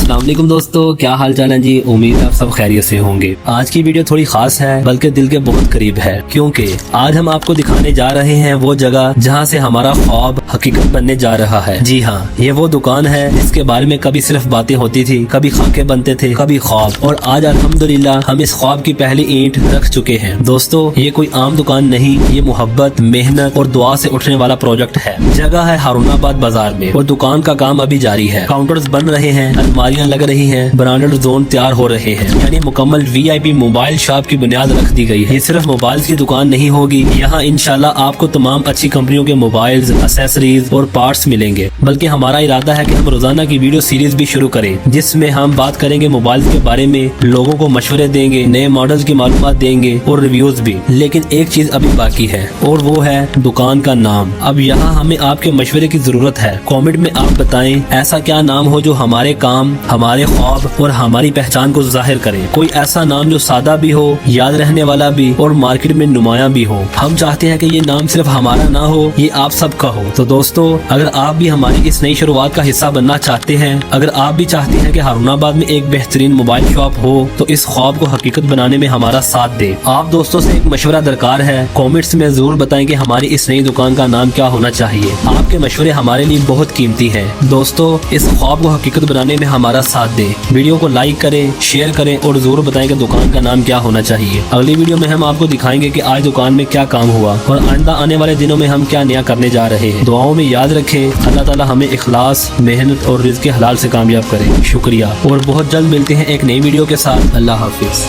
अस्सलाम वालेकुम दोस्तों, क्या हाल चाल है जी। उम्मीद आप सब खैरियत से होंगे। आज की वीडियो थोड़ी खास है, बल्कि दिल के बहुत करीब है, क्योंकि आज हम आपको दिखाने जा रहे हैं वो जगह जहां से हमारा ख्वाब हकीकत बनने जा रहा है। जी हाँ, ये वो दुकान है जिसके बारे में कभी सिर्फ बातें होती थी, कभी खाके बनते थे, कभी ख्वाब, और आज अल्हम्दुलिल्लाह हम इस ख्वाब की पहली ईंट रख चुके हैं। दोस्तों, ये कोई आम दुकान नहीं, ये मोहब्बत, मेहनत और दुआ से उठने वाला प्रोजेक्ट है। जगह है हारूनाबाद बाजार में और दुकान का काम अभी जारी है। काउंटर्स बन रहे हैं, अलमारियां लग रही हैं, ब्रांडेड जोन तैयार हो रहे हैं, यानी मुकम्मल VIP मोबाइल शॉप की बुनियाद रख दी गई है। ये सिर्फ मोबाइल की दुकान नहीं होगी, यहाँ इंशाल्लाह आपको तमाम अच्छी कंपनियों के मोबाइल्स, एक्सेसरीज और पार्ट्स मिलेंगे। बल्कि हमारा इरादा है कि हम रोजाना की वीडियो सीरीज भी शुरू करें, जिसमें हम बात करेंगे मोबाइल के बारे में, लोगों को मशवरे देंगे, नए मॉडल्स की मालूमात देंगे और रिव्यूज भी। लेकिन एक चीज अभी बाकी है और वो है दुकान का नाम। अब यहाँ हमें आपके मशवरे की जरूरत है। कमेंट में आप बताएं ऐसा क्या नाम हो जो हमारे काम, हमारे ख्वाब और हमारी पहचान को जाहिर करे। कोई ऐसा नाम जो सादा भी हो, याद रहने वाला भी और मार्केट में नुमाया भी हो। हम चाहते हैं कि ये नाम सिर्फ हमारा ना हो, ये आप सबका हो। तो दोस्तों, अगर आप भी हमारी इस नई शुरुआत का हिस्सा बनना चाहते हैं, अगर आप भी चाहते हैं कि हारूनाबाद में एक बेहतरीन मोबाइल शॉप हो, तो इस ख्वाब को हकीकत बनाने में हमारा साथ दे। आप दोस्तों से एक मशवरा दरकार है। कॉमेंट्स में जरूर बताएं कि हमारी इस नई दुकान का नाम क्या होना चाहिए। आपके मशवरे हमारे लिए बहुत कीमती है। दोस्तों, इस ख्वाब को हकीकत बनाने में हमारा साथ दें। वीडियो को लाइक करें, शेयर करें और जरूर बताएं कि दुकान का नाम क्या होना चाहिए। अगली वीडियो में हम आपको दिखाएंगे कि आज दुकान में क्या काम हुआ और आइंदा आने वाले दिनों में हम क्या नया करने जा रहे हैं। दुआओं में याद रखें, अल्लाह ताला हमें इखलास, मेहनत और रिज़्क़ हलाल से कामयाब करे। शुक्रिया और बहुत जल्द मिलते हैं एक नई वीडियो के साथ। अल्लाह हाफिज।